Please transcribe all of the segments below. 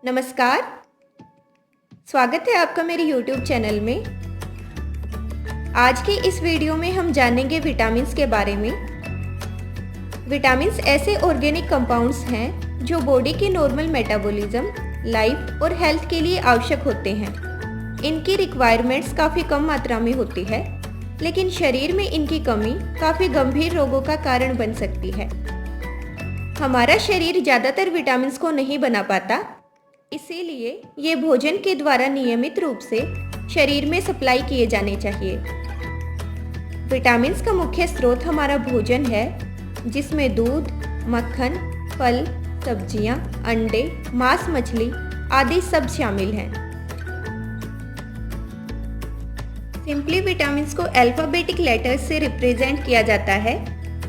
नमस्कार। स्वागत है आपका मेरे YouTube चैनल में। आज के इस वीडियो में हम जानेंगे विटामिन्स के बारे में। विटामिन्स ऐसे ऑर्गेनिक कंपाउंड्स हैं जो बॉडी के नॉर्मल मेटाबॉलिज्म, लाइफ और हेल्थ के लिए आवश्यक होते हैं। इनकी रिक्वायरमेंट्स काफ़ी कम मात्रा में होती है, लेकिन शरीर में इनकी कमी काफ़ी गंभीर रोगों का कारण बन सकती है। हमारा शरीर ज़्यादातर विटामिन्स को नहीं बना पाता, इसीलिए ये भोजन के द्वारा नियमित रूप से शरीर में सप्लाई किए जाने चाहिए। विटामिन्स का मुख्य स्रोत हमारा भोजन है, जिसमें दूध, मक्खन, फल, सब्जियां, अंडे, मांस, मछली आदि सब शामिल हैं। सिंपली विटामिन्स को अल्फाबेटिक लेटर्स से रिप्रेजेंट किया जाता है,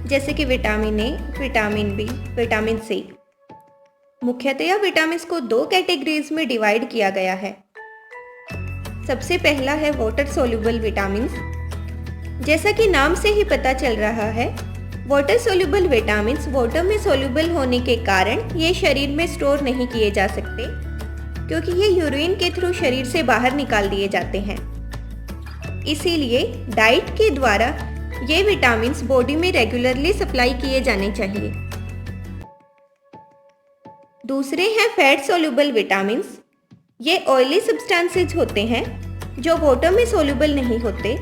जैसे कि vitamin A, vitamin B, vitamin C. मुख्यतया विटामिन्स को दो कैटेगरीज में डिवाइड किया गया है। सबसे पहला है वाटर सोल्यूबल विटामिन्स। जैसा कि नाम से ही पता चल रहा है, वाटर सोल्यूबल विटामिन्स वाटर में सोल्यूबल होने के कारण ये शरीर में स्टोर नहीं किए जा सकते, क्योंकि ये यूरिन के थ्रू शरीर से बाहर निकाल दिए जाते हैं। इसीलिए डाइट के द्वारा ये विटामिन्स बॉडी में रेगुलरली सप्लाई किए जाने चाहिए। दूसरे हैं फैट सोल्यूबल विटामिन्स। ये ऑयली सब्सटेंसेज होते हैं जो वाटर में सोल्यूबल नहीं होते,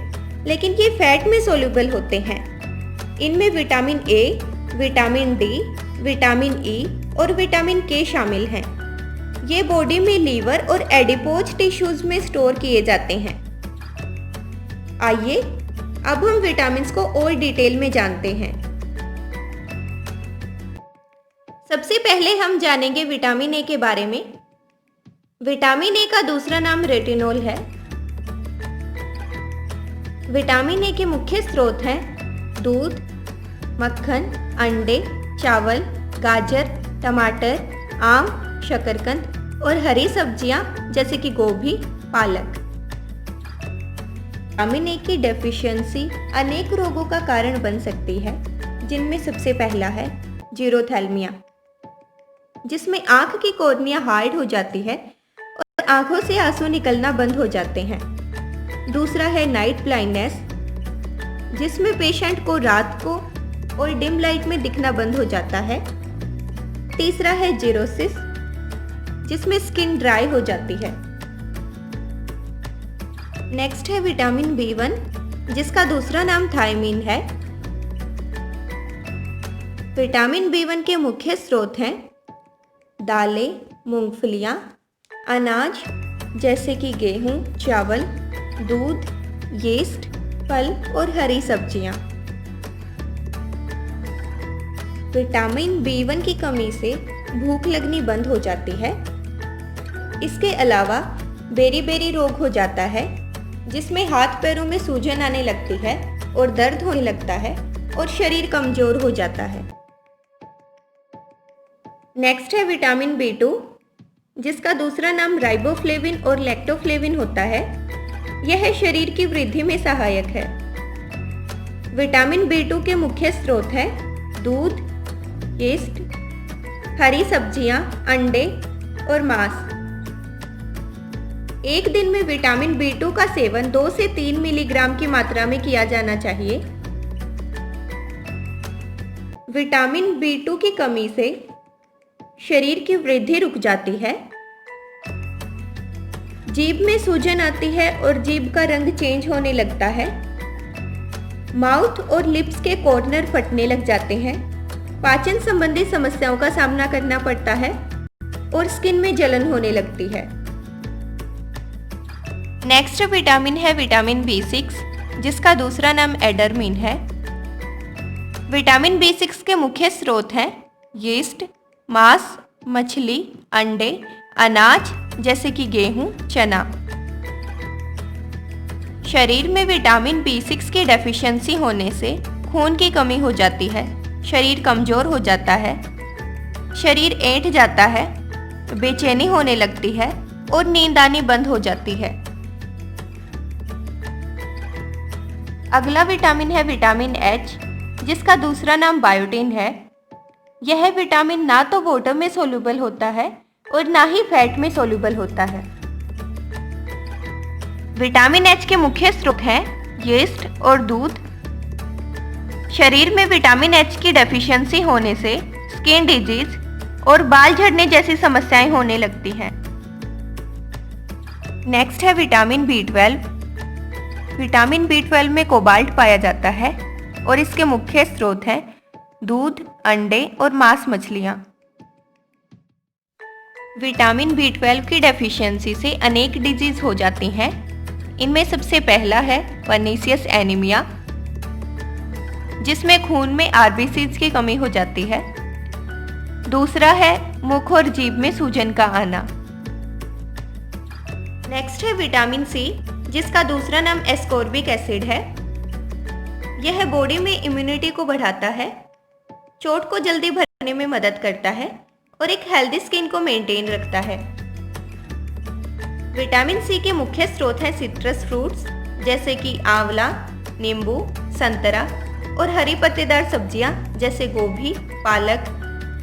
लेकिन ये फैट में सोल्यूबल होते हैं। इनमें vitamin A, vitamin D, vitamin E और विटामिन के शामिल हैं। ये बॉडी में लीवर और एडिपोज टिश्यूज में स्टोर किए जाते हैं। आइए अब हम विटामिन्स को और डिटेल में जानते हैं। सबसे पहले हम जानेंगे विटामिन ए के बारे में। विटामिन ए का दूसरा नाम रेटिनॉल है। विटामिन ए के मुख्य स्रोत हैं दूध, मक्खन, अंडे, चावल, गाजर, टमाटर, आम, शकरकंद और हरी सब्जियां जैसे कि गोभी, पालक। विटामिन ए की डेफिशिएंसी अनेक रोगों का कारण बन सकती है, जिनमें सबसे पहला है जीरोथैल्मिया, जिसमें आंख की कॉर्निया हार्ड हो जाती है और आंखों से आंसू निकलना बंद हो जाते हैं। दूसरा है नाइट ब्लाइंडनेस, जिसमें पेशेंट को रात को और डिम लाइट में दिखना बंद हो जाता है। तीसरा है जीरोसिस, जिसमें स्किन ड्राई हो जाती है। नेक्स्ट है विटामिन B1, जिसका दूसरा नाम थायमीन है। विटामिन B1 के मुख्य स्रोत हैं दालें, मूंगफलियां, अनाज जैसे कि गेहूं, चावल, दूध, यीस्ट, फल और हरी सब्जियां। विटामिन B1 की कमी से भूख लगनी बंद हो जाती है। इसके अलावा बेरी रोग हो जाता है, जिसमें हाथ पैरों में सूजन आने लगती है और दर्द होने लगता है और शरीर कमजोर हो जाता है। नेक्स्ट है विटामिन B2, जिसका दूसरा नाम राइबोफ्लेविन और लैक्टोफ्लेविन होता है। यह शरीर की वृद्धि में सहायक है। विटामिन B2 के मुख्य स्रोत हैं दूध, यीस्ट, हरी सब्जियां, अंडे और मांस। एक दिन में विटामिन B2 का सेवन 2 से 3 मिलीग्राम की मात्रा में किया जाना चाहिए। विटामिन B2 की कमी से शरीर की वृद्धि रुक जाती है, जीभ में सूजन आती है और जीभ का रंग चेंज होने लगता है। माउथ और लिप्स के कॉर्नर फटने लग जाते हैं। पाचन संबंधी समस्याओं का सामना करना पड़ता है और स्किन में जलन होने लगती है। नेक्स्ट विटामिन है विटामिन B6, जिसका दूसरा नाम एडरमिन है। विटामिन B6 के मुख्य स्रोत हैं यीस्ट, मांस, मछली, अंडे, अनाज जैसे कि गेहूं, चना। शरीर में विटामिन B6 की डेफिशिएंसी होने से खून की कमी हो जाती है, शरीर कमजोर हो जाता है, शरीर ऐंठ जाता है, बेचैनी होने लगती है और नींद आनी बंद हो जाती है। अगला विटामिन है विटामिन H, जिसका दूसरा नाम बायोटिन है। यह विटामिन ना तो वाटर में सोल्यूबल होता है और ना ही फैट में सोल्यूबल होता है। विटामिन एच के मुख्य स्रोत हैं यीस्ट और दूध। शरीर में विटामिन एच की डेफिशिएंसी होने से स्किन डिजीज और बाल झड़ने जैसी समस्याएं होने लगती हैं। नेक्स्ट है विटामिन B12। विटामिन B12 में कोबाल्ट पाया जाता है और इसके मुख्य स्रोत हैं दूध, अंडे और मांस मछलियाँ। विटामिन B12 की डेफिशिएंसी से अनेक डिजीज हो जाती हैं। इनमें सबसे पहला है पर्नीशियस एनीमिया, जिसमें खून में आरबीसीज की कमी हो जाती है। दूसरा है मुख और जीभ में सूजन का आना। नेक्स्ट है विटामिन सी, जिसका दूसरा नाम एस्कॉर्बिक एसिड है। यह बॉडी में इम्यूनिटी को बढ़ाता है, चोट को जल्दी भरने में मदद करता है और एक हेल्दी स्किन को मेंटेन रखता है। विटामिन सी के मुख्य स्रोत हैं सिट्रस फ्रूट्स जैसे कि आंवला, नींबू, संतरा और हरी पत्तेदार सब्जियां जैसे गोभी, पालक,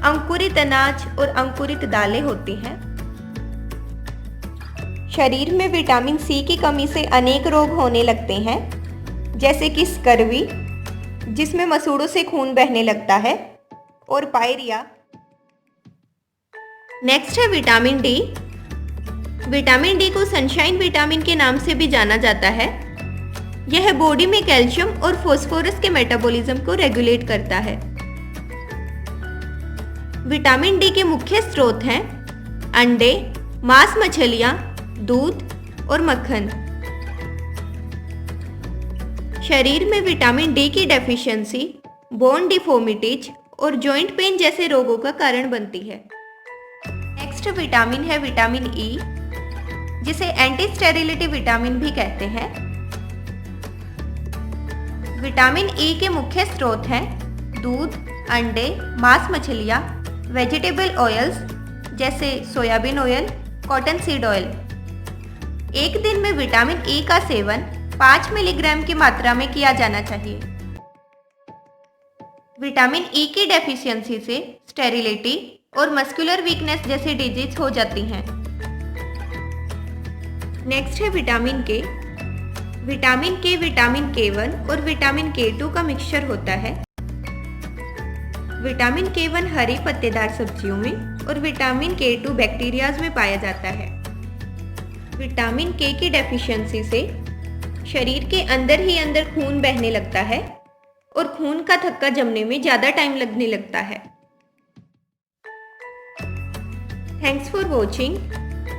अंकुरित अनाज और अंकुरित दालें होती हैं। शरीर में विटामिन सी की कमी से अनेक रोग होने लगते हैं, जैसे कि स्कर्वी, जिसमें मसूड़ों से खून बहने लगता है, और पायरिया। नेक्स्ट है विटामिन डी। विटामिन डी को सनशाइन विटामिन के नाम से भी जाना जाता है। यह बॉडी में कैल्शियम और फास्फोरस के मेटाबॉलिज्म को रेगुलेट करता है। विटामिन डी के मुख्य स्रोत हैं अंडे, मांस मछलियां, दूध और मक्खन। शरीर में विटामिन डी की डेफिशिएंसी बोन डिफॉर्मिटीज और जॉइंट पेन जैसे रोगों का कारण बनती है। नेक्स्ट विटामिन है विटामिन ई, जिसे एंटी स्टेरिलिटी विटामिन भी कहते हैं। विटामिन ई के मुख्य स्रोत हैं दूध, अंडे, मांस मछलियां, वेजिटेबल ऑयल्स जैसे soybean oil, cotton seed oil. एक दिन में विटामिन ई का सेवन 5 मिलीग्राम की मात्रा में किया जाना चाहिए। विटामिन ई की डेफिशिएंसी से स्टेरिलिटी और मस्कुलर वीकनेस जैसी डिजीज हो जाती हैं। नेक्स्ट है विटामिन के। विटामिन के विटामिन K1 और विटामिन K2 का मिक्सचर होता है। विटामिन K1 हरी पत्तेदार सब्जियों में और विटामिन K2 बैक्टीरियाज में पाया जाता है। विटामिन के की डेफिशिएंसी से शरीर के अंदर ही अंदर खून बहने लगता है और खून का थक्का जमने में ज़्यादा टाइम लगने लगता है। Thanks for watching.